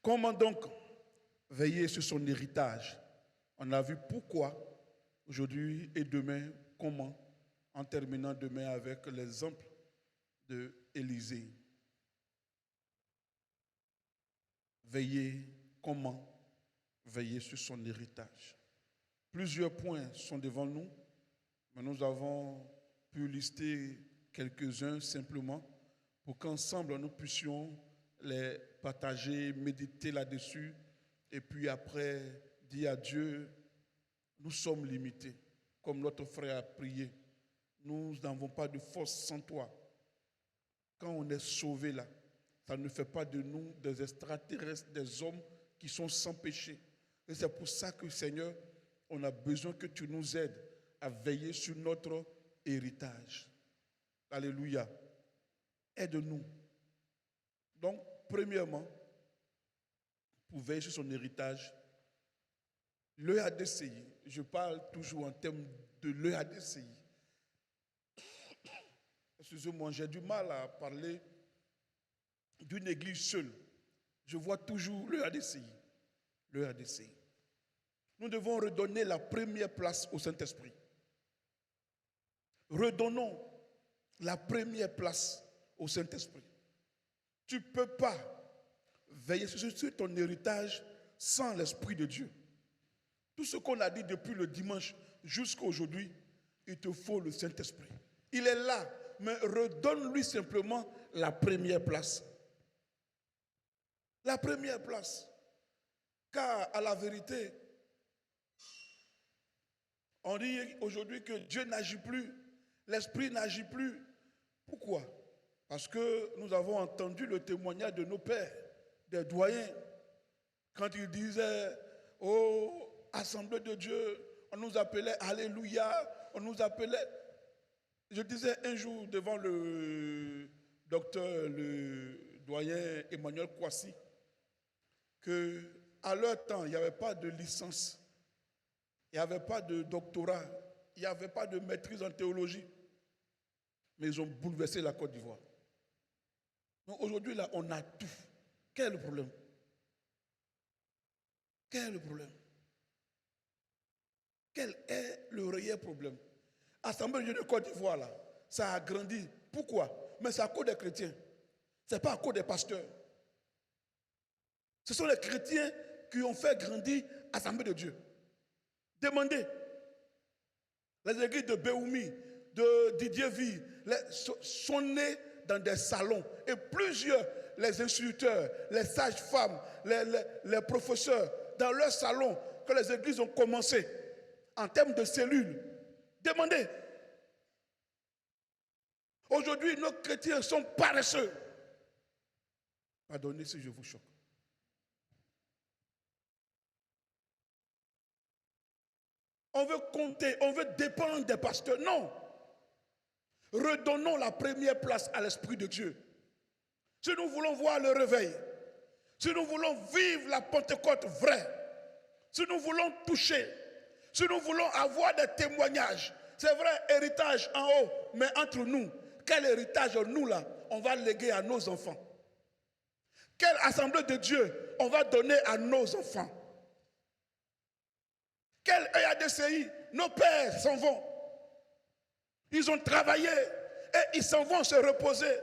Comment donc veiller sur son héritage? On a vu pourquoi aujourd'hui et demain, comment, en terminant demain avec l'exemple de Élisée. Comment veiller sur son héritage? Plusieurs points sont devant nous, mais nous avons pu lister quelques-uns simplement pour qu'ensemble nous puissions les partager, méditer là-dessus et puis après dire à Dieu, nous sommes limités. Comme notre frère a prié, nous n'avons pas de force sans toi. Quand on est sauvé là, ça ne fait pas de nous des extraterrestres, des hommes qui sont sans péché. Et c'est pour ça que, Seigneur, on a besoin que tu nous aides à veiller sur notre héritage. Alléluia. Aide-nous. Donc, premièrement, pour veiller sur son héritage, l'EADCI, je parle toujours en termes de l'EADCI. Excusez-moi, j'ai du mal à parler d'une église seule. Je vois toujours l'EADCI. L'EADCI. Nous devons redonner la première place au Saint-Esprit. Redonnons la première place au Saint-Esprit. Tu ne peux pas veiller sur ton héritage sans l'Esprit de Dieu. Tout ce qu'on a dit depuis le dimanche jusqu'à aujourd'hui, il te faut le Saint-Esprit. Il est là, mais redonne-lui simplement la première place. La première place. Car à la vérité, on dit aujourd'hui que Dieu n'agit plus, l'Esprit n'agit plus. Pourquoi? Parce que nous avons entendu le témoignage de nos pères, des doyens, quand ils disaient, oh, Assemblée de Dieu, on nous appelait Alléluia, on nous appelait. Je disais un jour devant le docteur, le doyen Emmanuel Kouassi, qu'à leur temps, il n'y avait pas de licence, il n'y avait pas de doctorat, il n'y avait pas de maîtrise en théologie. Mais ils ont bouleversé la Côte d'Ivoire. Donc aujourd'hui, là, on a tout. Quel est le problème? Quel est le problème? Quel est le réel problème? Assemblée de Dieu de Côte d'Ivoire, là, ça a grandi. Pourquoi? Mais c'est à cause des chrétiens. Ce n'est pas à cause des pasteurs. Ce sont les chrétiens qui ont fait grandir l'Assemblée de Dieu. Demandez. Les églises de Béoumi, de Didier Vie, sont nés dans des salons. Et plusieurs, les instituteurs, les sages-femmes, les professeurs, dans leurs salons, que les églises ont commencé, en termes de cellules. Demandez. Aujourd'hui, nos chrétiens sont paresseux. Pardonnez si je vous choque. On veut compter, on veut dépendre des pasteurs. Non. Redonnons la première place à l'Esprit de Dieu. Si nous voulons voir le réveil, si nous voulons vivre la Pentecôte vraie, si nous voulons toucher, si nous voulons avoir des témoignages, c'est vrai, héritage en haut, mais entre nous, quel héritage nous là, on va léguer à nos enfants? Quelle assemblée de Dieu on va donner à nos enfants? Quel EADCI? Nos pères s'en vont. Ils ont travaillé et ils s'en vont se reposer.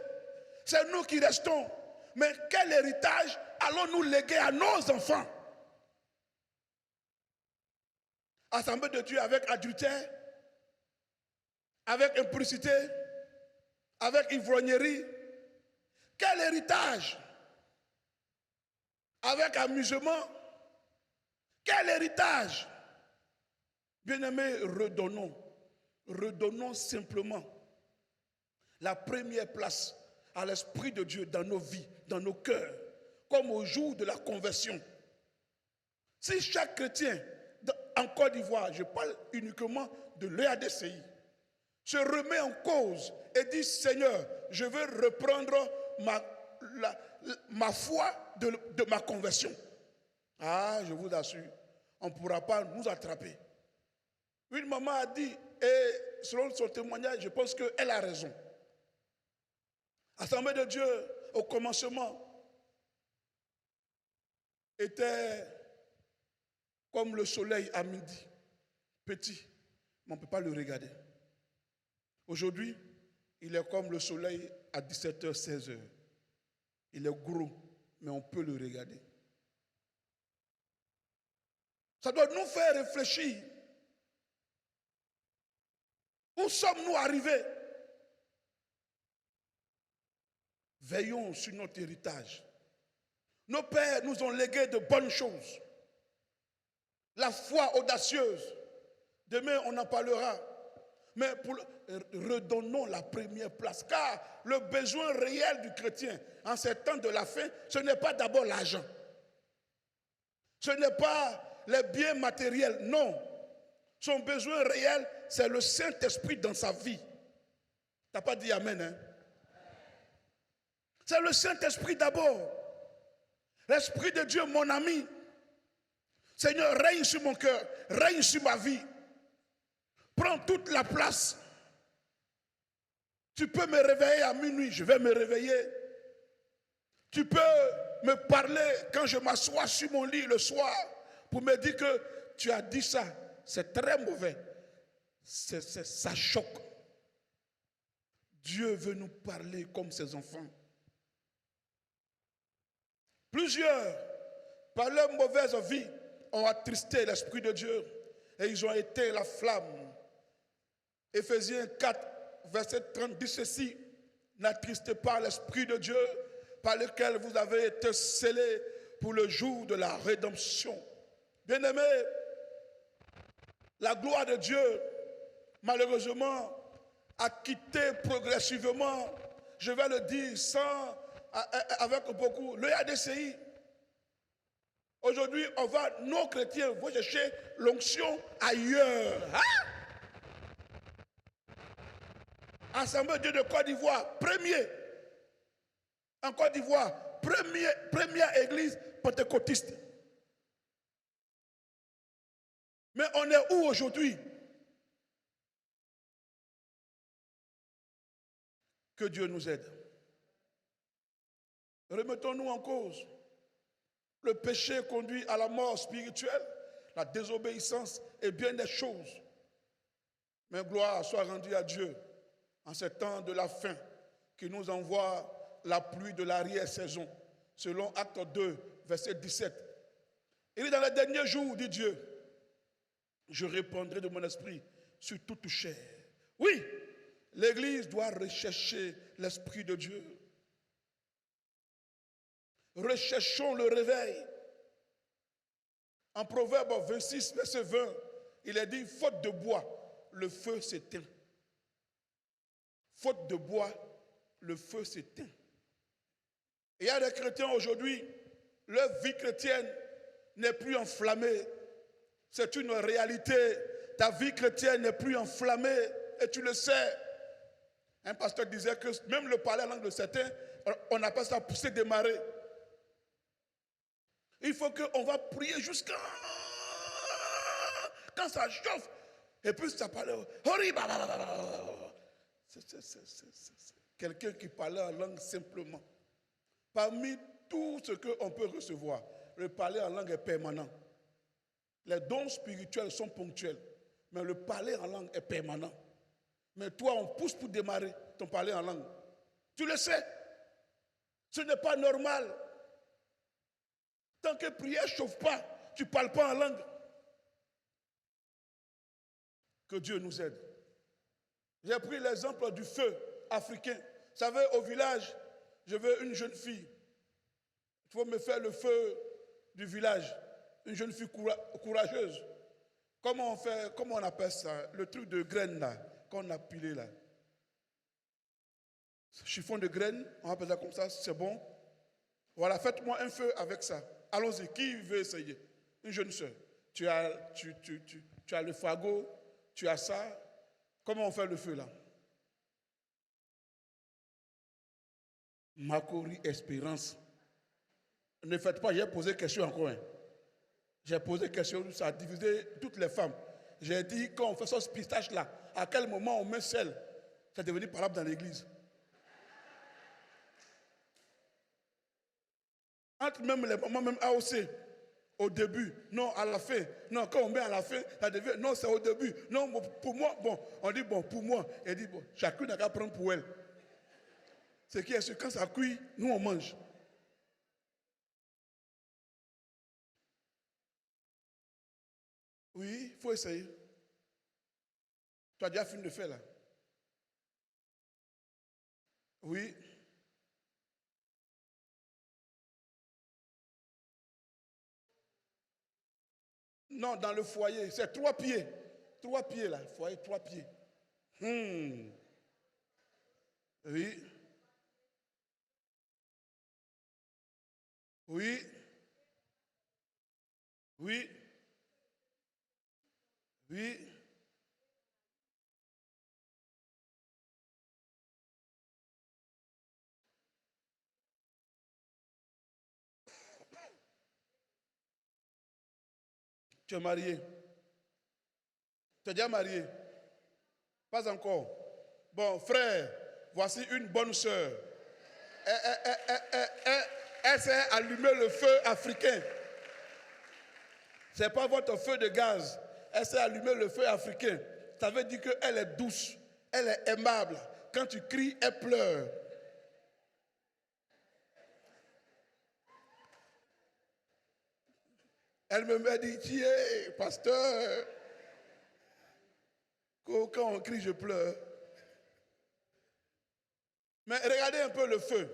C'est nous qui restons. Mais quel héritage allons-nous léguer à nos enfants? Assemblée de Dieu avec adultère, avec impudicité, avec ivrognerie. Quel héritage? Avec amusement. Quel héritage? Bien-aimés, redonnons simplement la première place à l'Esprit de Dieu dans nos vies, dans nos cœurs, comme au jour de la conversion. Si chaque chrétien en Côte d'Ivoire, je parle uniquement de l'EADCI, se remet en cause et dit, Seigneur, je veux reprendre ma foi de ma conversion. Ah, je vous assure, on ne pourra pas nous attraper. Une maman a dit, et selon son témoignage, je pense qu'elle a raison. Assemblée de Dieu, au commencement, était comme le soleil à midi, petit, mais on ne peut pas le regarder. Aujourd'hui, il est comme le soleil à 17h, 16h. Il est gros, mais on peut le regarder. Ça doit nous faire réfléchir. Où sommes-nous arrivés? Veillons sur notre héritage. Nos pères nous ont légué de bonnes choses. La foi audacieuse. Demain, on en parlera. Mais redonnons la première place. Car le besoin réel du chrétien en ces temps de la fin, ce n'est pas d'abord l'argent. Ce n'est pas les biens matériels. Non. Son besoin réel, c'est le Saint-Esprit dans sa vie. Tu n'as pas dit Amen, hein? C'est le Saint-Esprit d'abord. L'Esprit de Dieu, mon ami. Seigneur, règne sur mon cœur, règne sur ma vie. Prends toute la place. Tu peux me réveiller à minuit, je vais me réveiller. Tu peux me parler quand je m'assois sur mon lit le soir pour me dire que tu as dit ça. C'est très mauvais. Ça choque. Dieu veut nous parler comme ses enfants. Plusieurs, par leur mauvaise vie, ont attristé l'Esprit de Dieu et ils ont été la flamme. Éphésiens 4, verset 30 dit ceci: n'attristez pas l'Esprit de Dieu par lequel vous avez été scellés pour le jour de la rédemption. Bien-aimés, la gloire de Dieu, malheureusement, a quitté progressivement, je vais le dire avec beaucoup, le ADCI. Aujourd'hui, nos chrétiens vont chercher l'onction ailleurs. Hein? Assemblée de Dieu de Côte d'Ivoire, premier. En Côte d'Ivoire, première église pentecôtiste. Mais on est où aujourd'hui? Que Dieu nous aide. Remettons-nous en cause. Le péché conduit à la mort spirituelle, la désobéissance et bien des choses. Mais gloire soit rendue à Dieu en ces temps de la fin, qui nous envoie la pluie de l'arrière-saison, selon Acte 2, verset 17. Il est dans les derniers jours, dit Dieu, je répandrai de mon esprit sur toute chair. Oui, l'Église doit rechercher l'Esprit de Dieu. Recherchons le réveil. En Proverbe 26, verset 20, il est dit, faute de bois, le feu s'éteint. Faute de bois, le feu s'éteint. Et il y a des chrétiens aujourd'hui, leur vie chrétienne n'est plus enflammée. C'est une réalité. Ta vie chrétienne n'est plus enflammée et tu le sais. Un pasteur disait que même le parler en langue de certains, on appelle ça pousser démarrer. Il faut qu'on va prier jusqu'à quand ça chauffe. Et puis ça parle. C'est quelqu'un qui parlait en langue simplement. Parmi tout ce qu'on peut recevoir, le parler en langue est permanent. Les dons spirituels sont ponctuels, mais le parler en langue est permanent. Mais toi, on pousse pour démarrer ton parler en langue. Tu le sais. Ce n'est pas normal. Tant que prière ne chauffe pas, tu ne parles pas en langue. Que Dieu nous aide. J'ai pris l'exemple du feu africain. Vous savez, au village, je veux une jeune fille. Il faut me faire le feu du village. Une jeune fille courageuse. Comment on appelle ça? Le truc de graines là, qu'on a pilé là. Chiffon de graines, on appelle ça comme ça, c'est bon. Voilà, faites-moi un feu avec ça. Allons-y, qui veut essayer? Une jeune soeur. Tu as le fagot, tu as ça. Comment on fait le feu là? Macori Espérance. Ne faites pas, j'ai posé question encore. Hein. J'ai posé question, ça a divisé toutes les femmes. J'ai dit, quand on fait ce pistache là, à quel moment on met sel? C'est devenu parlable dans l'église. Entre même les mamans, même AOC, Au début, non, à la fin. Non, quand on met à la fin, ça devient, non, c'est au début. Non, pour moi, bon, on dit, bon, pour moi. Elle dit, bon, chacune n'a qu'à prendre pour elle. Ce qui est sûr, quand ça cuit, nous, on mange. Oui, il faut essayer. Tu as déjà fini de faire là? Oui. Non, dans le foyer, c'est 3 pieds. 3 pieds là, foyer, 3 pieds. Oui. Oui. Oui. Oui. Tu es marié. Tu es déjà marié? Pas encore. Bon, frère, voici une bonne sœur. Elle sait allumer le feu africain. Ce n'est pas votre feu de gaz. Elle sait allumer le feu africain. Ça veut dire qu'elle est douce. Elle est aimable. Quand tu cries, elle pleure. Elle me dit, tiens, pasteur, quand on crie, je pleure. Mais regardez un peu le feu.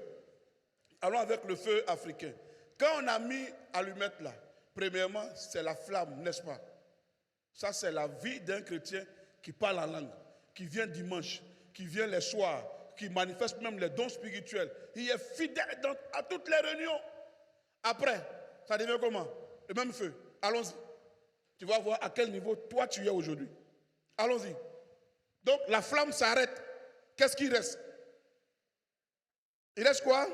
Allons avec le feu africain. Quand on a mis allumette là, premièrement, c'est la flamme, n'est-ce pas? Ça, c'est la vie d'un chrétien qui parle en langue, qui vient dimanche, qui vient les soirs, qui manifeste même les dons spirituels. Il est fidèle à toutes les réunions. Après, ça devient comment? Le même feu. Allons-y. Tu vas voir à quel niveau toi tu es aujourd'hui. Allons-y. Donc, la flamme s'arrête. Qu'est-ce qui reste? Il reste quoi?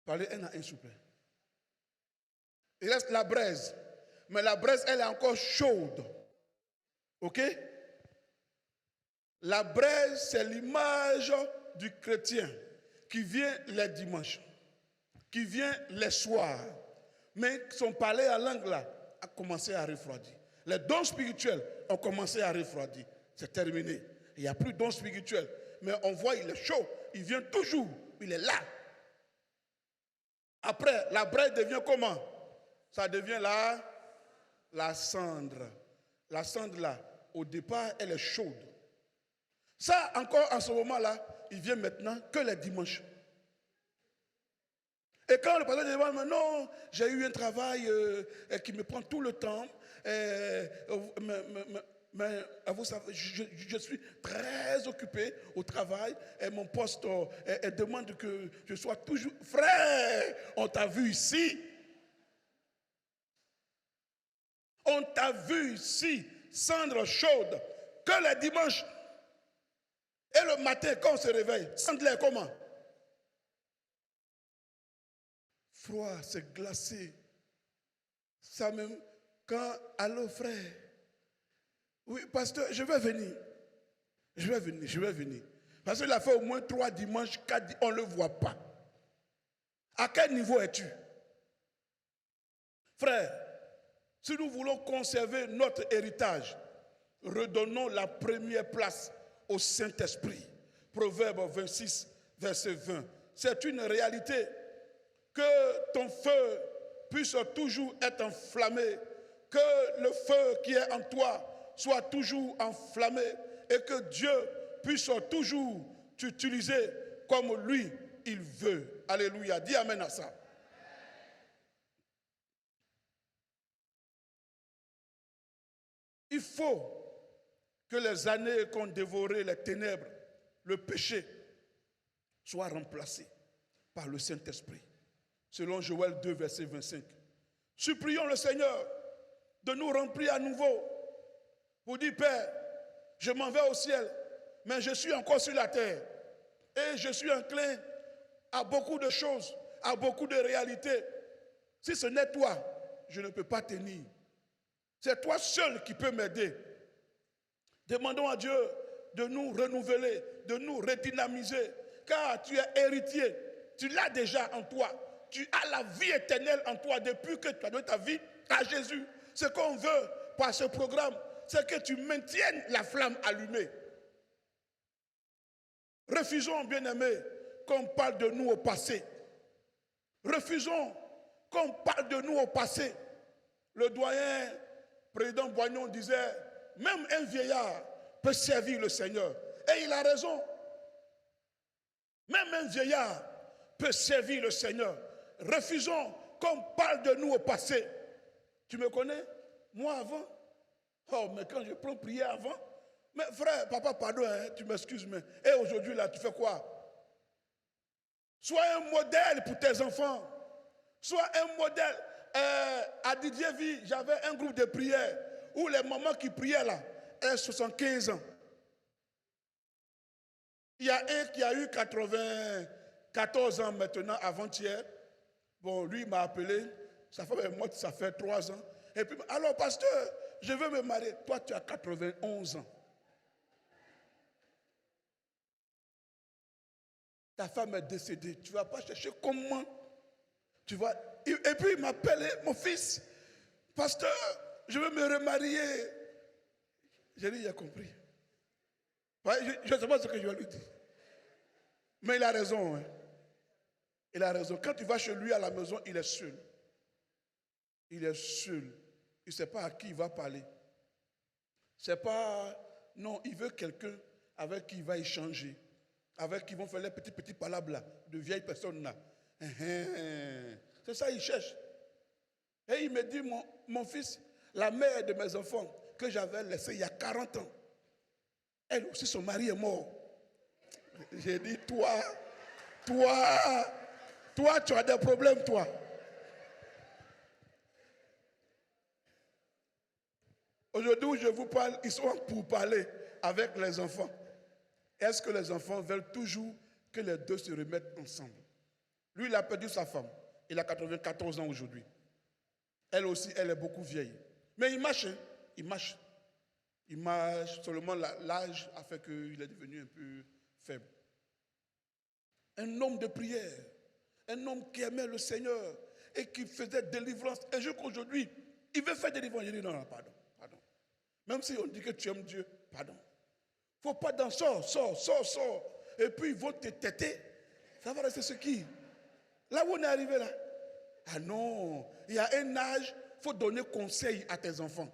Parlez un à un, s'il vous plaît. Il reste la braise. Mais la braise, elle est encore chaude. OK? La braise, c'est l'image du chrétien qui vient les dimanches, qui vient les soirs. Mais son parler en langue là a commencé à refroidir. Les dons spirituels ont commencé à refroidir. C'est terminé. Il n'y a plus de dons spirituels. Mais on voit, il est chaud. Il vient toujours. Il est là. Après, la braise devient comment? Ça devient la cendre. La cendre là, au départ, elle est chaude. Ça, encore en ce moment-là, il vient maintenant que les dimanches. Et quand le pasteur dit, mais non, j'ai eu un travail qui me prend tout le temps, mais vous savez, je suis très occupé au travail et mon poste demande que je sois toujours... Frère, on t'a vu ici. On t'a vu ici, cendre chaude, que les dimanches. Et le matin, quand on se réveille, cendre comment? Froid, c'est glacé. Ça même, quand, allô frère, oui, pasteur, je vais venir. Je vais venir. Parce qu'il a fait au moins 3 dimanches, 4, on ne le voit pas. À quel niveau es-tu? Frère, si nous voulons conserver notre héritage, redonnons la première place au Saint-Esprit. Proverbe 26, verset 20. C'est une réalité. Que ton feu puisse toujours être enflammé, que le feu qui est en toi soit toujours enflammé et que Dieu puisse toujours t'utiliser comme lui, il veut. Alléluia. Dis amen à ça. Il faut que les années qu'ont dévoré les ténèbres, le péché, soient remplacées par le Saint-Esprit. Selon Joël 2, verset 25. Supplions le Seigneur de nous remplir à nouveau. Pour dire, Père, je m'en vais au ciel, mais je suis encore sur la terre. Et je suis enclin à beaucoup de choses, à beaucoup de réalités. Si ce n'est toi, je ne peux pas tenir. C'est toi seul qui peux m'aider. Demandons à Dieu de nous renouveler, de nous redynamiser, car tu es héritier. Tu l'as déjà en toi. tu as la vie éternelle en toi depuis que tu as donné ta vie à Jésus. Ce qu'on veut par ce programme, c'est que tu maintiennes la flamme allumée. Refusons, bien-aimés, qu'on parle de nous au passé. Refusons qu'on parle de nous au passé. Le doyen, président Boignon disait, même un vieillard peut servir le Seigneur. Et il a raison. Même un vieillard peut servir le Seigneur. Refusons qu'on parle de nous au passé. Tu me connais? Moi avant? Oh, mais quand je prends prière avant? Mais frère, papa, pardon, hein, tu m'excuses, mais et aujourd'hui là, tu fais quoi? Sois un modèle pour tes enfants. Sois un modèle. À Didier Vie, j'avais un groupe de prière où les mamans qui priaient là, elles ont 75 ans. Il y a un qui a eu 94 ans maintenant, avant-hier. Bon, lui, il m'a appelé. Sa femme est morte, ça fait 3 ans. Et puis, alors, pasteur, je veux me marier. Toi, tu as 91 ans. Ta femme est décédée. Tu ne vas pas chercher comment. Tu vas. Et puis, il m'a appelé, mon fils. Pasteur, je veux me remarier. J'ai dit, il a compris. Je ne sais pas ce que je vais lui dire. Mais il a raison. Hein. Il a raison. Quand tu vas chez lui à la maison, il est seul. Il est seul. Il ne sait pas à qui il va parler. C'est pas... Non, il veut quelqu'un avec qui il va échanger. Avec qui ils vont faire les petits palabres là, de vieilles personnes là. C'est ça qu'il cherche. Et il me dit, mon fils, la mère de mes enfants, que j'avais laissée il y a 40 ans, elle aussi, son mari est mort. J'ai dit, toi, tu as des problèmes, toi. Aujourd'hui où je vous parle, ils sont pour parler avec les enfants. Est-ce que les enfants veulent toujours que les deux se remettent ensemble? Lui, il a perdu sa femme. Il a 94 ans aujourd'hui. Elle aussi, elle est beaucoup vieille. Mais il marche, hein? Il marche. Il marche, seulement l'âge a fait qu'il est devenu un peu faible. Un homme de prière, un homme qui aimait le Seigneur et qui faisait délivrance. Et jusqu'aujourd'hui, il veut faire délivrance. Il dit non, pardon. Même si on dit que tu aimes Dieu, pardon. Il ne faut pas sors. Et puis ils vont te têter. Ça va rester ce qui? Là où on est arrivé là. Ah non, il y a un âge, il faut donner conseil à tes enfants.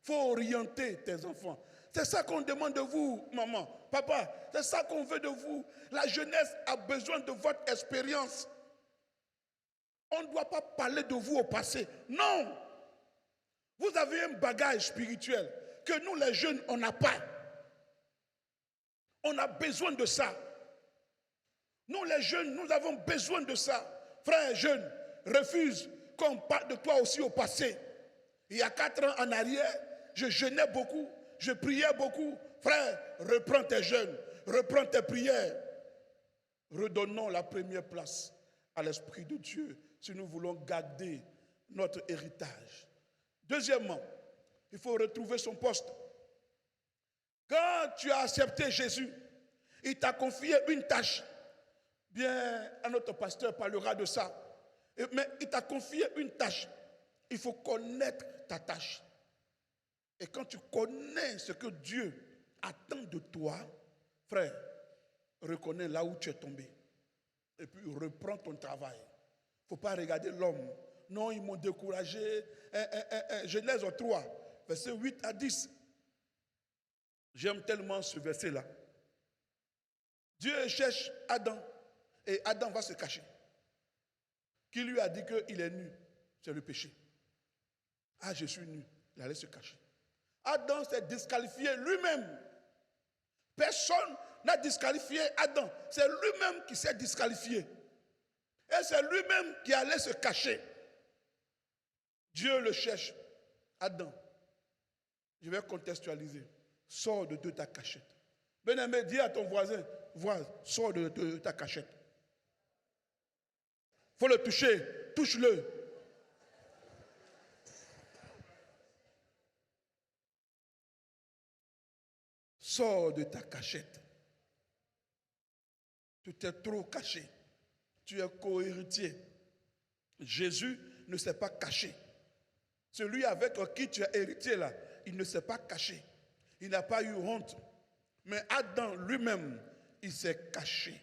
Il faut orienter tes enfants. C'est ça qu'on demande de vous, maman, papa. C'est ça qu'on veut de vous. La jeunesse a besoin de votre expérience. On ne doit pas parler de vous au passé. Non. Vous avez un bagage spirituel que nous, les jeunes, on n'a pas. On a besoin de ça. Nous, les jeunes, nous avons besoin de ça. Frères jeunes, refuse qu'on parle de toi aussi au passé. Il y a 4 ans en arrière, je jeûnais beaucoup, je priais beaucoup. Frère, reprends tes jeûnes, reprends tes prières. Redonnons la première place à l'Esprit de Dieu si nous voulons garder notre héritage. Deuxièmement, il faut retrouver son poste. Quand tu as accepté Jésus, il t'a confié une tâche. Bien, un autre pasteur parlera de ça. Mais il t'a confié une tâche. Il faut connaître ta tâche. Et quand tu connais ce que Dieu attend de toi, frère, reconnais là où tu es tombé. Et puis reprends ton travail. Il ne faut pas regarder l'homme. Non, ils m'ont découragé. Genèse 3, versets 8 à 10. J'aime tellement ce verset-là. Dieu cherche Adam. Et Adam va se cacher. Qui lui a dit qu'il est nu? C'est le péché. Ah, je suis nu. Il allait se cacher. Adam s'est disqualifié lui-même. Personne n'a disqualifié Adam. C'est lui-même qui s'est disqualifié. Et c'est lui-même qui allait se cacher. Dieu le cherche. Adam, je vais contextualiser. Sors de ta cachette. Bien-aimé, dis à ton voisin, sors de ta cachette. Il faut le toucher, touche-le. Sors de ta cachette. Tu t'es trop caché. Tu es co-héritier. Jésus ne s'est pas caché. Celui avec qui tu es héritier là, il ne s'est pas caché. Il n'a pas eu honte. Mais Adam lui-même, il s'est caché.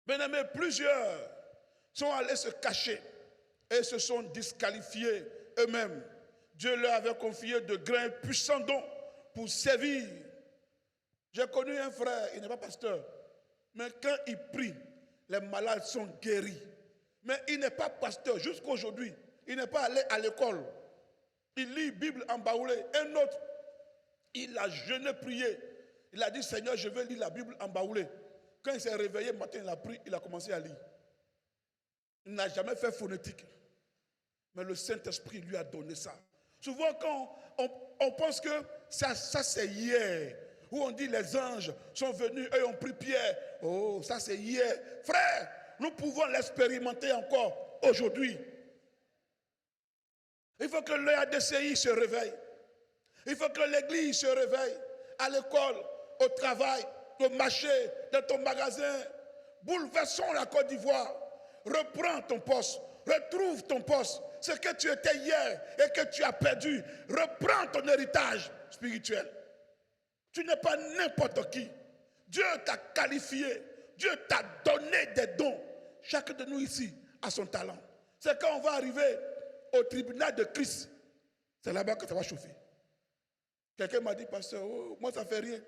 Bien-aimés, plusieurs sont allés se cacher et se sont disqualifiés eux-mêmes. Dieu leur avait confié de grands puissants dons pour servir. J'ai connu un frère, il n'est pas pasteur, mais quand il prie, les malades sont guéris. Mais il n'est pas pasteur jusqu'à aujourd'hui. Il n'est pas allé à l'école. Il lit Bible en baoulé. Un autre, il a jeûné, prié. Il a dit, Seigneur, je vais lire la Bible en baoulé. Quand il s'est réveillé, matin, il a pris, il a commencé à lire. Il n'a jamais fait phonétique. Mais le Saint-Esprit lui a donné ça. Souvent, quand on pense que ça c'est hier, où on dit les anges sont venus, eux ont pris Pierre. Oh, ça c'est hier. Frère, nous pouvons l'expérimenter encore aujourd'hui. Il faut que l'ADCI se réveille. Il faut que l'église se réveille. À l'école, au travail, au marché, dans ton magasin. Bouleversons la Côte d'Ivoire. Reprends ton poste. Retrouve ton poste. Ce que tu étais hier et que tu as perdu. Reprends ton héritage spirituel. Tu n'es pas n'importe qui. Dieu t'a qualifié. Dieu t'a donné des dons. Chacun de nous ici a son talent. C'est quand on va arriver au tribunal de Christ, c'est là-bas que ça va chauffer. Quelqu'un m'a dit, pasteur, oh, moi ça fait rien.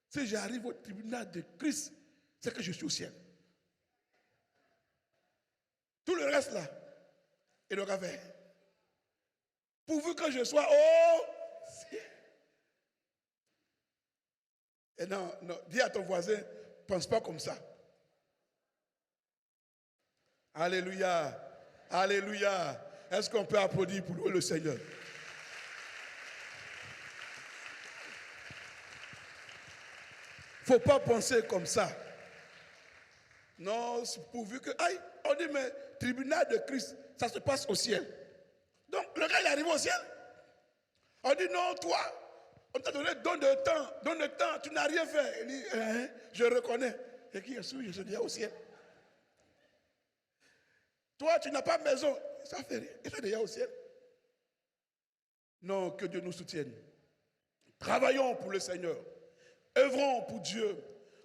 Si j'arrive au tribunal de Christ, c'est que je suis au ciel. Tout le reste là, il aura fait. Pourvu que je sois au ciel. Et non, dis à ton voisin, pense pas comme ça. Alléluia. Alléluia. Est-ce qu'on peut applaudir pour louer le Seigneur? Il ne faut pas penser comme ça. Non, pourvu que... Aïe, on dit, mais tribunal de Christ, ça se passe au ciel. Donc, le gars, il arrive au ciel. On dit, non, toi, on t'a donné don de temps, tu n'as rien fait. Il dit, je reconnais. Et qui est sûr, je suis déjà au ciel. Toi, tu n'as pas de maison. Ça fait rien. Il est déjà au ciel. Non, que Dieu nous soutienne. Travaillons pour le Seigneur. Œuvrons pour Dieu.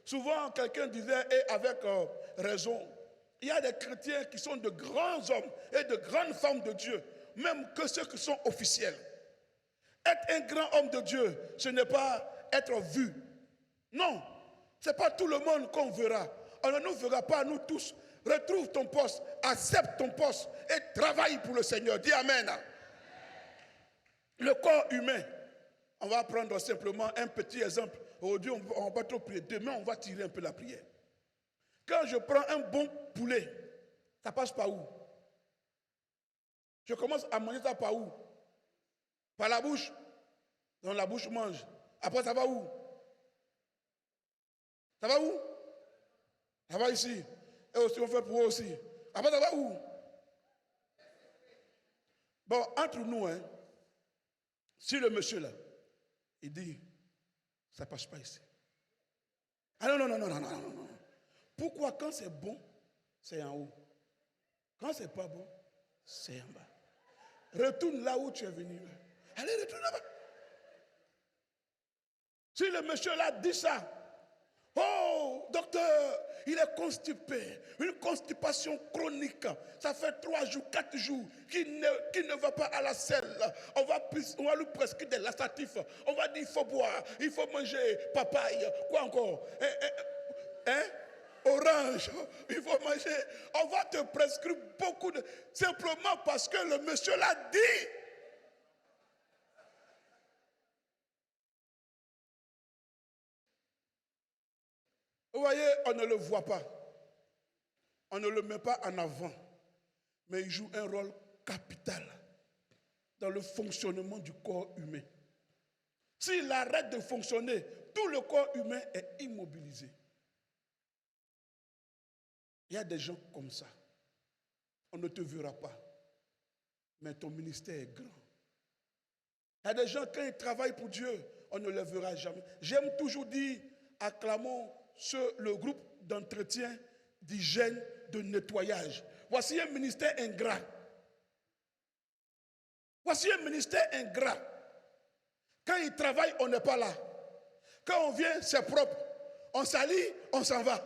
Souvent, quelqu'un disait, et avec raison, il y a des chrétiens qui sont de grands hommes et de grandes femmes de Dieu, même que ceux qui sont officiels. Être un grand homme de Dieu, ce n'est pas être vu. Non, ce n'est pas tout le monde qu'on verra. On ne nous verra pas, nous tous. Retrouve ton poste, accepte ton poste et travaille pour le Seigneur. Dis Amen. Le corps humain, on va prendre simplement un petit exemple. Aujourd'hui, on va trop prier. Demain, on va tirer un peu la prière. Quand je prends un bon poulet, ça passe par où? Je commence à manger ça par où? Par la bouche. Donc la bouche mange. Après, ça va où? Ça va où? Ça va ici. Et aussi, on fait pour eux aussi. Après, ça va où? Bon, entre nous, hein, si le monsieur là, il dit, ça ne passe pas ici. Ah non. Pourquoi quand c'est bon, c'est en haut? Quand c'est pas bon, c'est en bas. Retourne là où tu es venu. Allez, retourne là-bas. Si le monsieur là dit ça, oh, docteur, il est constipé, une constipation chronique. Ça fait 3 jours, 4 jours qu'il ne va pas à la selle. On va lui prescrire des laxatifs. On va dire, il faut boire, il faut manger papaye. Quoi encore? Orange, il faut manger. On va te prescrire beaucoup de... Simplement parce que le monsieur l'a dit. Vous voyez, on ne le voit pas. On ne le met pas en avant. Mais il joue un rôle capital dans le fonctionnement du corps humain. S'il arrête de fonctionner, tout le corps humain est immobilisé. Il y a des gens comme ça. On ne te verra pas. Mais ton ministère est grand. Il y a des gens, quand ils travaillent pour Dieu, on ne les verra jamais. J'aime toujours dire, acclamons le groupe d'entretien, d'hygiène, de nettoyage. Voici un ministère ingrat. Voici un ministère ingrat. Quand il travaille, on n'est pas là. Quand on vient, c'est propre. On s'allie, on s'en va.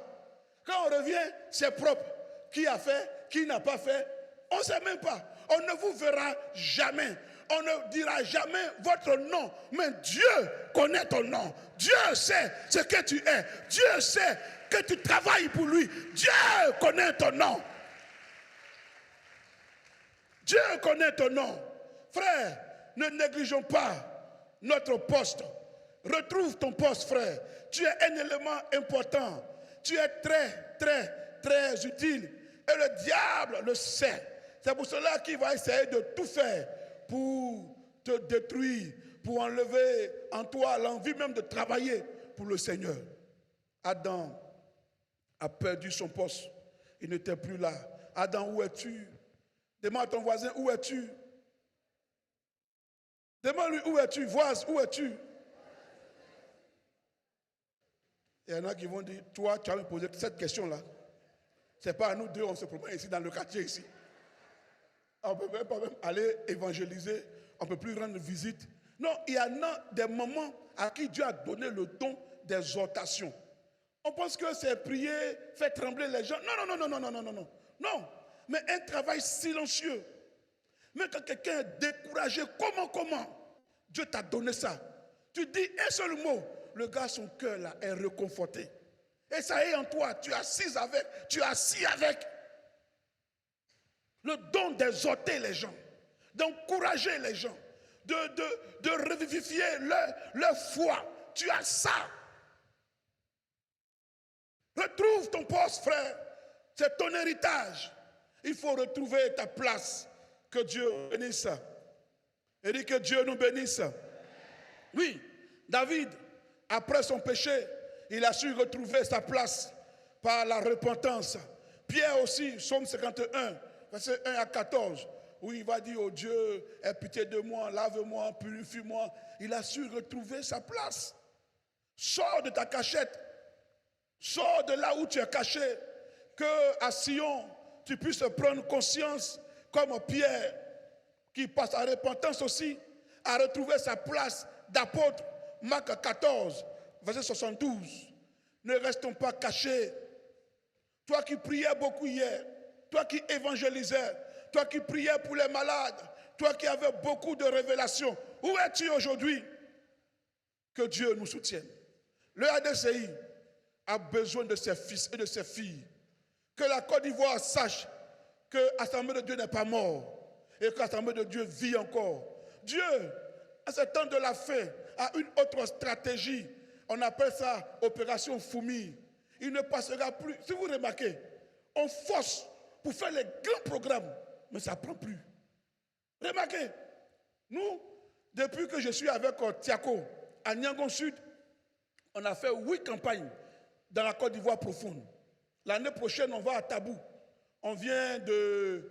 Quand on revient, c'est propre. Qui a fait, qui n'a pas fait, on ne sait même pas. On ne vous verra jamais. On ne dira jamais votre nom. Mais Dieu connaît ton nom. Dieu sait ce que tu es. Dieu sait que tu travailles pour lui. Dieu connaît ton nom. Dieu connaît ton nom. Frère, ne négligeons pas notre poste. Retrouve ton poste, frère. Tu es un élément important. Tu es très, très, très utile. Et le diable le sait. C'est pour cela qu'il va essayer de tout faire pour te détruire, pour enlever en toi l'envie même de travailler pour le Seigneur. Adam a perdu son poste. Il n'était plus là. Adam, où es-tu? Demande à ton voisin, où es-tu? Demande-lui, où es-tu? Voisin, où es-tu? Il y en a qui vont dire, toi, tu as me posé cette question-là. Ce n'est pas à nous deux, on se promène ici dans le quartier ici. On ne peut même pas aller évangéliser, on ne peut plus rendre visite. Non, il y en a des moments à qui Dieu a donné le don d'exhortation. On pense que c'est prier, faire trembler les gens. Non. Non, mais un travail silencieux. Mais quand quelqu'un est découragé, comment Dieu t'a donné ça. Tu dis un seul mot, le gars, son cœur là est réconforté. Et ça est en toi, tu es assis avec. Le don d'exhorter les gens, d'encourager les gens, de revivifier leur foi. Tu as ça. Retrouve ton poste, frère. C'est ton héritage. Il faut retrouver ta place. Que Dieu bénisse. Et dit que Dieu nous bénisse. Oui, David, après son péché, il a su retrouver sa place par la repentance. Pierre aussi, Psaume 51, verset 1 à 14, où il va dire, oh Dieu, aie pitié de moi, lave-moi, purifie-moi. Il a su retrouver sa place. Sors de ta cachette. Sors de là où tu es caché. Que à Sion, tu puisses prendre conscience, comme Pierre, qui passe à repentance aussi, a retrouvé sa place d'apôtre. Marc 14, verset 72. Ne restons pas cachés. Toi qui priais beaucoup hier, toi qui évangélisais, toi qui priais pour les malades, toi qui avais beaucoup de révélations, où es-tu aujourd'hui? Que Dieu nous soutienne. Le ADCI a besoin de ses fils et de ses filles. Que la Côte d'Ivoire sache que l'Assemblée de Dieu n'est pas mort et que l'Assemblée de Dieu vit encore. Dieu, à ce temps de la fin, a une autre stratégie. On appelle ça opération Foumi. Il ne passera plus. Si vous remarquez, on force pour faire les grands programmes, mais ça ne prend plus. Remarquez, nous, depuis que je suis avec Tiako à Niangon Sud, on a fait 8 campagnes dans la Côte d'Ivoire profonde. L'année prochaine, on va à Tabou. On vient de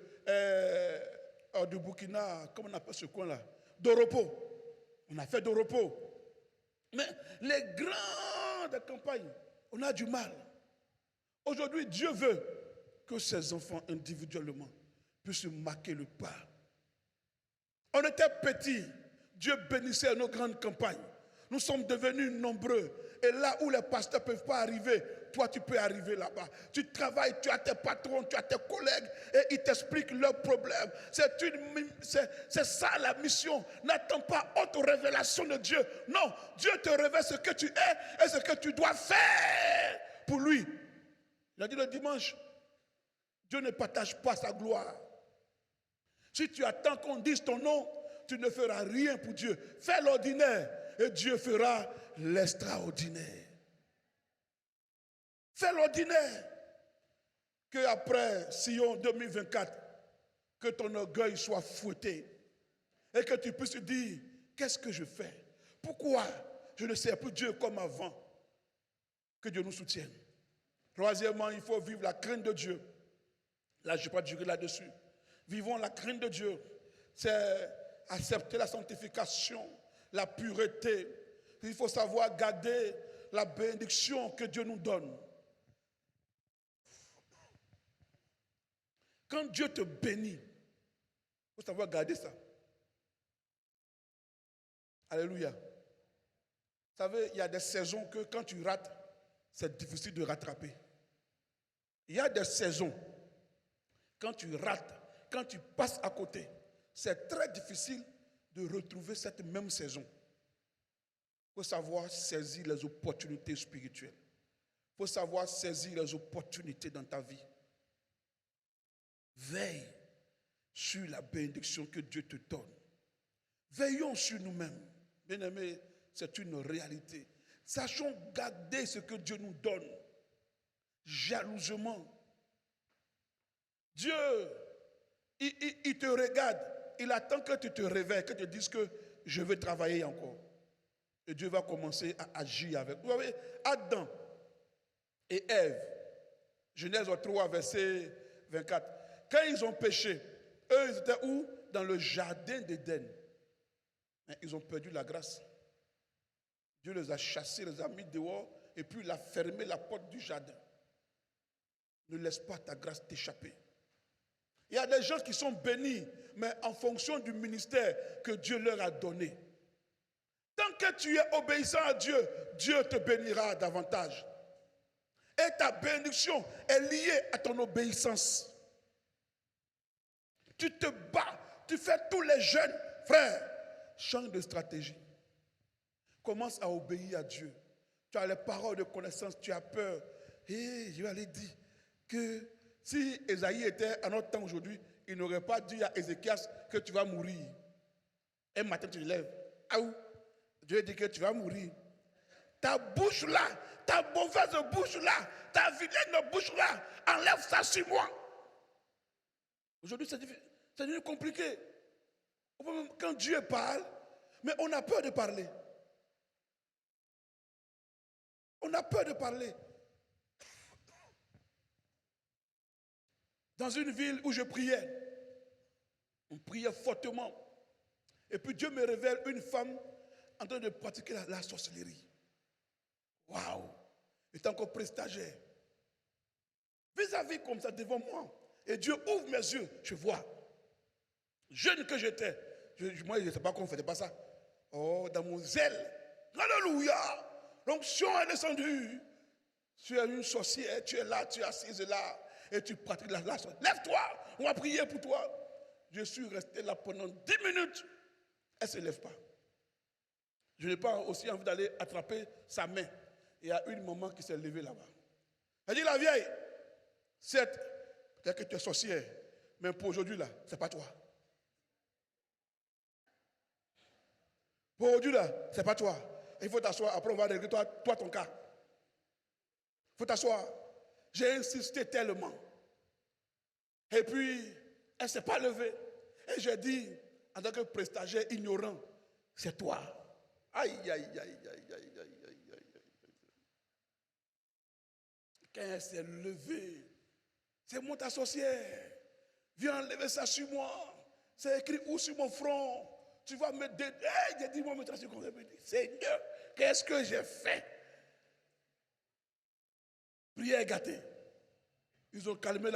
Burkina, comment on appelle ce coin-là? Doropo. On a fait Doropo. Mais les grandes campagnes, on a du mal. Aujourd'hui, Dieu veut que ses enfants individuellement puissent marquer le pas. On était petits, Dieu bénissait nos grandes campagnes. Nous sommes devenus nombreux. Et là où les pasteurs ne peuvent pas arriver, toi tu peux arriver là-bas. Tu travailles, tu as tes patrons, tu as tes collègues et ils t'expliquent leurs problèmes. C'est ça la mission. N'attends pas autre révélation de Dieu. Non, Dieu te révèle ce que tu es et ce que tu dois faire pour lui. Il a dit le dimanche, Dieu ne partage pas sa gloire. Si tu attends qu'on dise ton nom, tu ne feras rien pour Dieu. Fais l'ordinaire et Dieu fera l'extraordinaire. Fais l'ordinaire. Que après Sion 2024, que ton orgueil soit fouetté et que tu puisses dire, qu'est-ce que je fais? Pourquoi je ne sers plus Dieu comme avant? Que Dieu nous soutienne. Troisièmement, il faut vivre la crainte de Dieu. Là, je ne vais pas durer là-dessus. Vivons la crainte de Dieu. C'est accepter la sanctification, la pureté. Il faut savoir garder la bénédiction que Dieu nous donne. Quand Dieu te bénit, il faut savoir garder ça. Alléluia. Vous savez, il y a des saisons que quand tu rates, c'est difficile de rattraper. Il y a des saisons, quand tu rates, quand tu passes à côté, c'est très difficile de retrouver cette même saison. Il faut savoir saisir les opportunités spirituelles. Il faut savoir saisir les opportunités dans ta vie. Veille sur la bénédiction que Dieu te donne. Veillons sur nous-mêmes. Bien-aimés, c'est une réalité. Sachons garder ce que Dieu nous donne. Jalousement. Dieu, il te regarde. Il attend que tu te réveilles, que tu te dises que je veux travailler encore. Et Dieu va commencer à agir avec. Vous voyez, Adam et Ève, Genèse 3, verset 24. Quand ils ont péché, eux, ils étaient où? Dans le jardin d'Éden. Mais ils ont perdu la grâce. Dieu les a chassés, les a mis dehors, et puis il a fermé la porte du jardin. Ne laisse pas ta grâce t'échapper. Il y a des gens qui sont bénis, mais en fonction du ministère que Dieu leur a donné. Tant que tu es obéissant à Dieu, Dieu te bénira davantage. Et ta bénédiction est liée à ton obéissance. Tu te bats, tu fais tous les jeunes, frères, change de stratégie. Commence à obéir à Dieu. Tu as les paroles de connaissance, tu as peur. Et je vais aller dire que si Ésaïe était à notre temps aujourd'hui, il n'aurait pas dit à Ézéchias que tu vas mourir. Un matin, tu te lèves. Ah où? Dieu dit que tu vas mourir. Ta bouche là, ta mauvaise bouche là, ta vilaine bouche là, enlève ça sur moi. Aujourd'hui, c'est devenu compliqué. Quand Dieu parle, mais on a peur de parler. On a peur de parler. Dans une ville où je priais, on priait fortement. Et puis Dieu me révèle une femme en train de pratiquer la sorcellerie. Waouh! Elle est encore prestataire. Vis-à-vis comme ça devant moi. Et Dieu ouvre mes yeux, je vois. Jeune que j'étais, moi je ne sais pas comment on ne faisait pas ça. Oh, dans mon zèle. Alléluia! L'onction est descendue. Tu es une sorcière, tu es là, tu es assise là. Et tu pratiques la sorcellerie. Lève-toi, on va prier pour toi. Je suis resté là pendant 10 minutes. Elle ne se lève pas. Je n'ai pas aussi envie d'aller attraper sa main. Il y a une maman qui s'est levée là-bas. Elle dit, la vieille, peut-être que tu es sorcière, mais pour aujourd'hui là, ce n'est pas toi. Pour aujourd'hui là, ce n'est pas toi. Il faut t'asseoir, après on va régler toi ton cas. Il faut t'asseoir. J'ai insisté tellement. Et puis, elle ne s'est pas levée. Et j'ai dit, en tant que prestataire ignorant, c'est toi. Aïe, aïe, aïe, aïe, aïe, aïe, aïe, aïe, aïe. Quand elle s'est levée, c'est moi ta sorcière. Viens enlever ça sur moi. C'est écrit où sur mon front? Tu vas me dire, hey, j'ai dit, moi, me tracer comme ça. Seigneur, qu'est-ce que j'ai fait? Prière gâtée. Ils ont calmé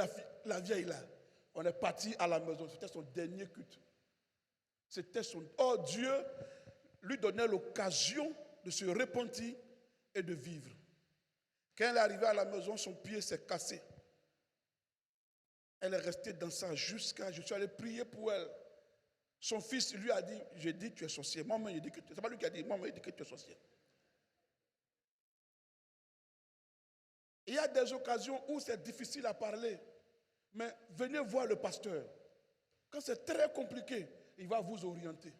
la vieille là. On est parti à la maison. C'était son dernier culte. C'était son... Oh, Dieu lui donnait l'occasion de se repentir et de vivre. Quand elle est arrivée à la maison, son pied s'est cassé. Elle est restée dans ça jusqu'à... Je suis allé prier pour elle. Son fils lui a dit, j'ai dit tu es sorcier. Maman, il dit que c'est pas lui qui a dit, maman, il dit que tu es sorcier. Il y a des occasions où c'est difficile à parler. Mais venez voir le pasteur. Quand c'est très compliqué, il va vous orienter.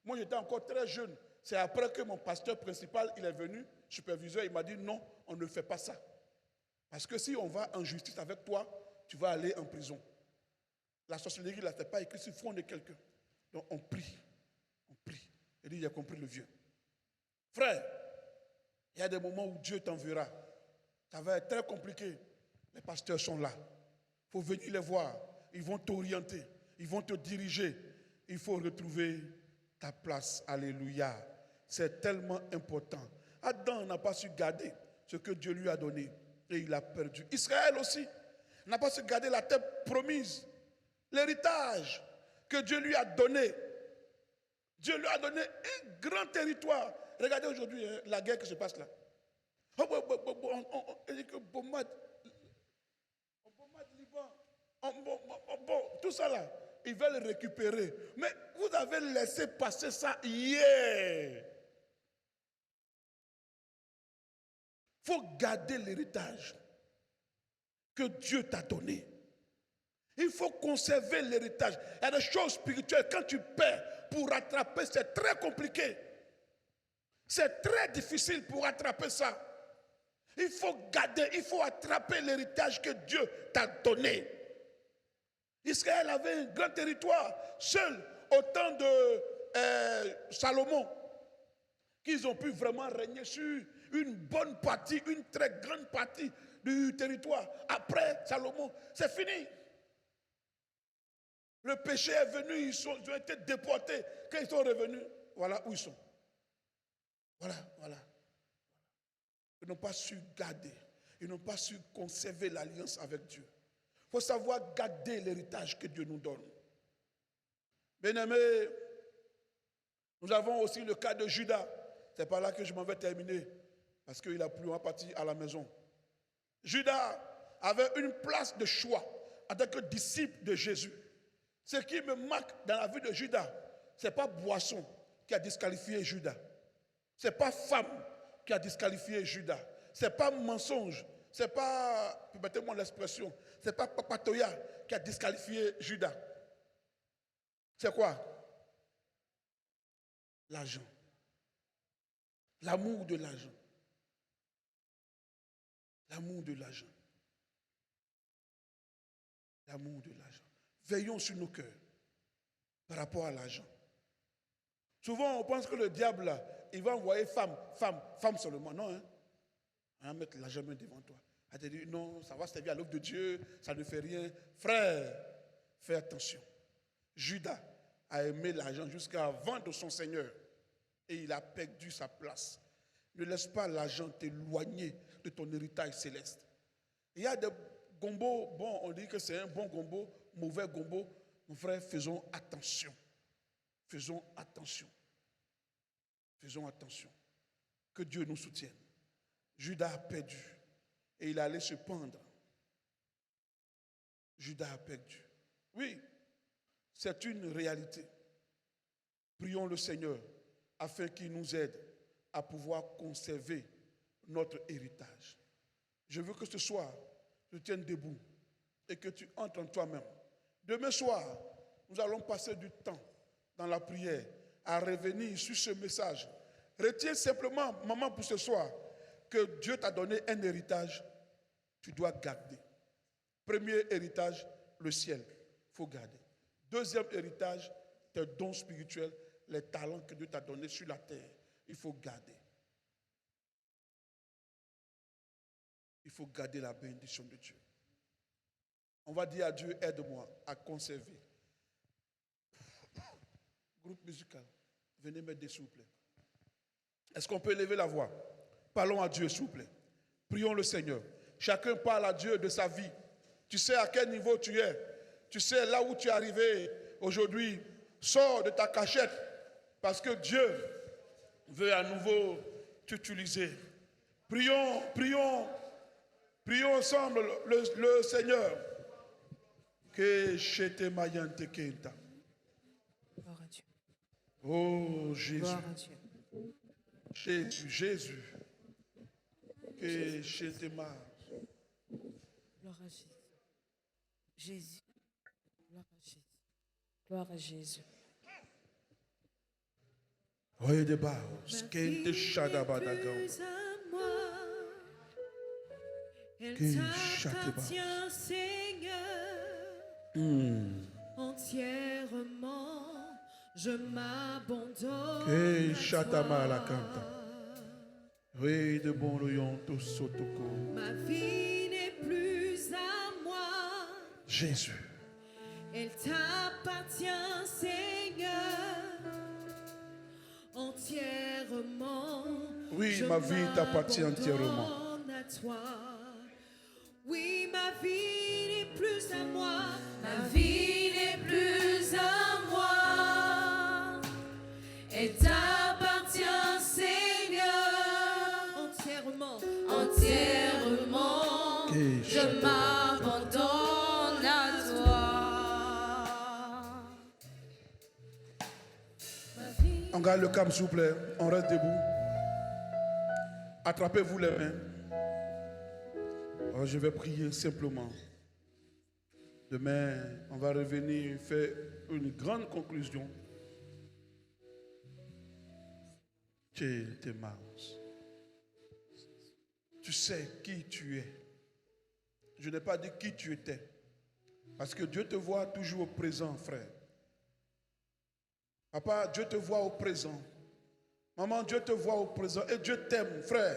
Moi, j'étais encore très jeune. C'est après que mon pasteur principal, il est venu, superviseur, il m'a dit non, on ne fait pas ça. Parce que si on va en justice avec toi, tu vas aller en prison. La sorcellerie, là, ce n'est pas écrit sur le front de quelqu'un. Donc on prie. On prie. Il dit, il a compris le vieux. Frère, il y a des moments où Dieu t'enverra. Ça va être très compliqué. Les pasteurs sont là. Il faut venir les voir. Ils vont t'orienter. Ils vont te diriger. Il faut retrouver ta place. Alléluia. C'est tellement important. Adam n'a pas su garder ce que Dieu lui a donné. Et il a perdu. Israël aussi n'a pas su garder la terre promise. l'héritage que Dieu lui a donné. Dieu lui a donné un grand territoire. Regardez aujourd'hui la guerre qui se passe là. On dit que bombarde Liban, tout ça là, ils veulent récupérer. Mais vous avez laissé passer ça hier. Il faut garder l'héritage que Dieu t'a donné. Il faut conserver l'héritage. Il y a des choses spirituelles, quand tu perds pour rattraper, c'est très compliqué. C'est très difficile pour rattraper ça. Il faut garder, il faut attraper l'héritage que Dieu t'a donné. Israël avait un grand territoire, seul au temps de Salomon, qu'ils ont pu vraiment régner sur une bonne partie, une très grande partie du territoire. Après Salomon, c'est fini. Le péché est venu, ils ont été déportés. Quand ils sont revenus, voilà où ils sont. Voilà. Ils n'ont pas su garder, ils n'ont pas su conserver l'alliance avec Dieu. Il faut savoir garder l'héritage que Dieu nous donne. Bien-aimés, nous avons aussi le cas de Judas. C'est par là que je m'en vais terminer, parce qu'il a plu en partie à la maison. Judas avait une place de choix en tant que disciple de Jésus. Ce qui me marque dans la vie de Judas, ce n'est pas boisson qui a disqualifié Judas. Ce n'est pas femme qui a disqualifié Judas. Ce n'est pas mensonge. Ce n'est pas, permettez-moi l'expression, ce n'est pas papatoya qui a disqualifié Judas. C'est quoi? L'argent. L'amour de l'argent. L'amour de l'argent. L'amour de l'argent. Veillons sur nos cœurs par rapport à l'argent. Souvent, on pense que le diable, là, il va envoyer femme seulement. Non, hein? On va mettre l'argent devant toi. Elle te dit, non, ça va servir à l'œuvre de Dieu, ça ne fait rien. Frère, fais attention. Judas a aimé l'argent jusqu'à vendre son Seigneur. Et il a perdu sa place. Ne laisse pas l'argent t'éloigner de ton héritage céleste. Il y a des gombos, bon, on dit que c'est un bon gombo, mauvais gombo. Mon frère, faisons attention. Faisons attention. Faisons attention. Que Dieu nous soutienne. Judas a perdu. Et il allait se pendre. Judas a perdu. Oui, c'est une réalité. Prions le Seigneur afin qu'il nous aide à pouvoir conserver notre héritage. Je veux que ce soir, tu tiennes debout et que tu entres en toi-même. Demain soir, nous allons passer du temps dans la prière à revenir sur ce message. Retiens simplement, maman, pour ce soir, que Dieu t'a donné un héritage, tu dois garder. Premier héritage, le ciel, il faut garder. Deuxième héritage, tes dons spirituels, les talents que Dieu t'a donnés sur la terre, il faut garder. Il faut garder la bénédiction de Dieu. On va dire à Dieu, aide-moi à conserver. Groupe musical, venez m'aider s'il vous plaît. Est-ce qu'on peut élever la voix? Parlons à Dieu s'il vous plaît. Prions le Seigneur. Chacun parle à Dieu de sa vie. Tu sais à quel niveau tu es. Tu sais là où tu es arrivé aujourd'hui. Sors de ta cachette parce que Dieu veut à nouveau t'utiliser. Prions ensemble le Seigneur. Que chete mayante kenta. Gloire à Dieu. Oh Jésus. Gloire à Dieu. Jésus. Que chete ma. Gloire à Jésus. Jésus. Gloire à Jésus. Gloire à Jésus. Oye de baos, kente shadabadagam. Elle Que t'appartient, Seigneur, entièrement, je m'abandonne. Que à chatama la toi. canta. Oui de bon loyon to sotoko. Ma vie n'est plus à moi, Jésus. elle t'appartient, Seigneur, entièrement. Oui, je ma vie t'appartient entièrement. m'abandonne à toi. Oui, ma vie n'est plus à moi, ma vie n'est On garde le calme, s'il vous plaît. On reste debout. Attrapez-vous les mains. Alors, je vais prier simplement. Demain, on va revenir faire une grande conclusion. Tu sais qui tu es. Je n'ai pas dit qui tu étais. Parce que Dieu te voit toujours au présent, frère. Papa, Dieu te voit au présent. Maman, Dieu te voit au présent. Et Dieu t'aime, frère.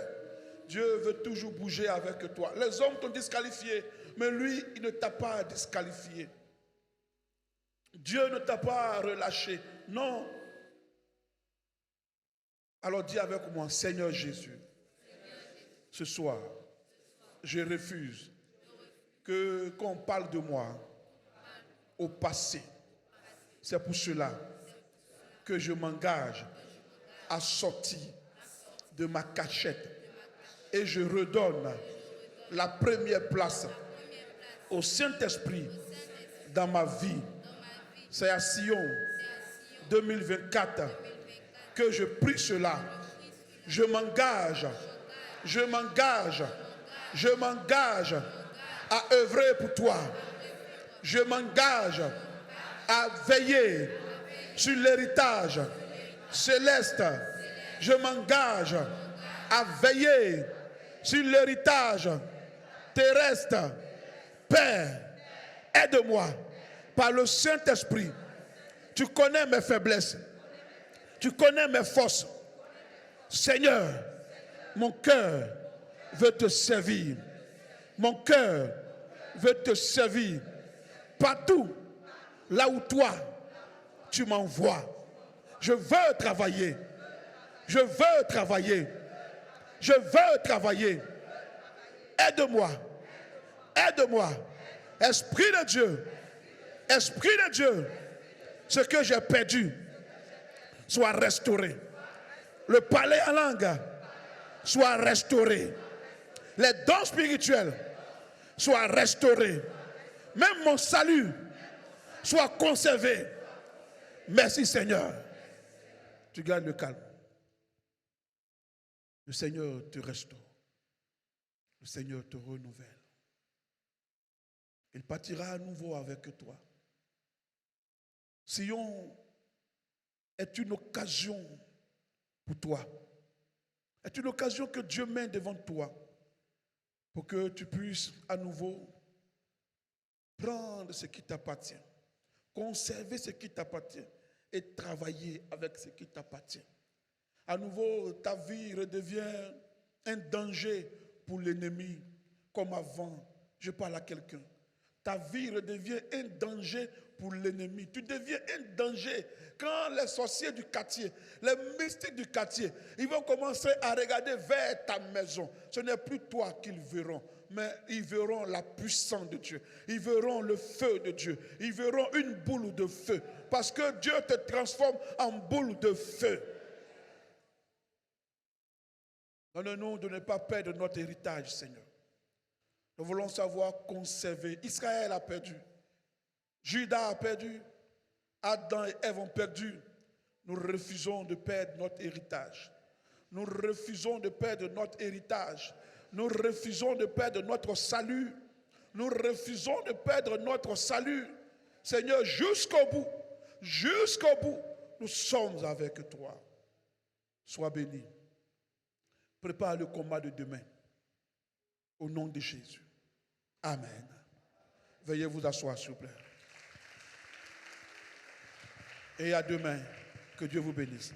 Dieu veut toujours bouger avec toi. Les hommes t'ont disqualifié, mais lui, il ne t'a pas disqualifié. Dieu ne t'a pas relâché. Non. Alors dis avec moi, Seigneur Jésus, ce soir, je refuse qu'on parle de moi au passé. C'est pour cela que je m'engage à sortir de ma cachette et je redonne la première place au Saint-Esprit dans ma vie. C'est à Sion 2024 que je prie cela. Je m'engage à œuvrer pour toi. Je m'engage à veiller sur l'héritage céleste. Je m'engage à veiller sur l'héritage terrestre. Père, aide-moi par le Saint-Esprit. Tu connais mes faiblesses. Tu connais mes forces. Seigneur, mon cœur veut te servir. Mon cœur veut te servir. Partout, là où toi, tu m'envoies. Je veux travailler. Je veux travailler. Je veux travailler. Aide-moi. Aide-moi. Esprit de Dieu. Esprit de Dieu. Ce que j'ai perdu soit restauré. Le parler en langue soit restauré. Les dons spirituels soient restaurés. Même mon salut soit conservé. Merci Seigneur. Tu gardes le calme. Le Seigneur te restaure. Le Seigneur te renouvelle. Il partira à nouveau avec toi. Sion est une occasion pour toi. Est une occasion que Dieu met devant toi pour que tu puisses à nouveau prendre ce qui t'appartient, conserver ce qui t'appartient et travailler avec ce qui t'appartient. À nouveau, ta vie redevient un danger pour l'ennemi, comme avant. Je parle à quelqu'un. Ta vie redevient un danger pour l'ennemi. Tu deviens un danger quand les sorciers du quartier, les mystiques du quartier, ils vont commencer à regarder vers ta maison. Ce n'est plus toi qu'ils verront, mais ils verront la puissance de Dieu. Ils verront le feu de Dieu. Ils verront une boule de feu. Parce que Dieu te transforme en boule de feu. Donne-nous de ne pas perdre notre héritage, Seigneur. Nous voulons savoir conserver. Israël a perdu. Judas a perdu. Adam et Ève ont perdu. Nous refusons de perdre notre héritage. Nous refusons de perdre notre héritage. Nous refusons de perdre notre salut. Nous refusons de perdre notre salut. Seigneur, jusqu'au bout, nous sommes avec toi. Sois béni. Prépare le combat de demain. Au nom de Jésus. Amen. Veuillez vous asseoir, s'il vous plaît. Et à demain. Que Dieu vous bénisse.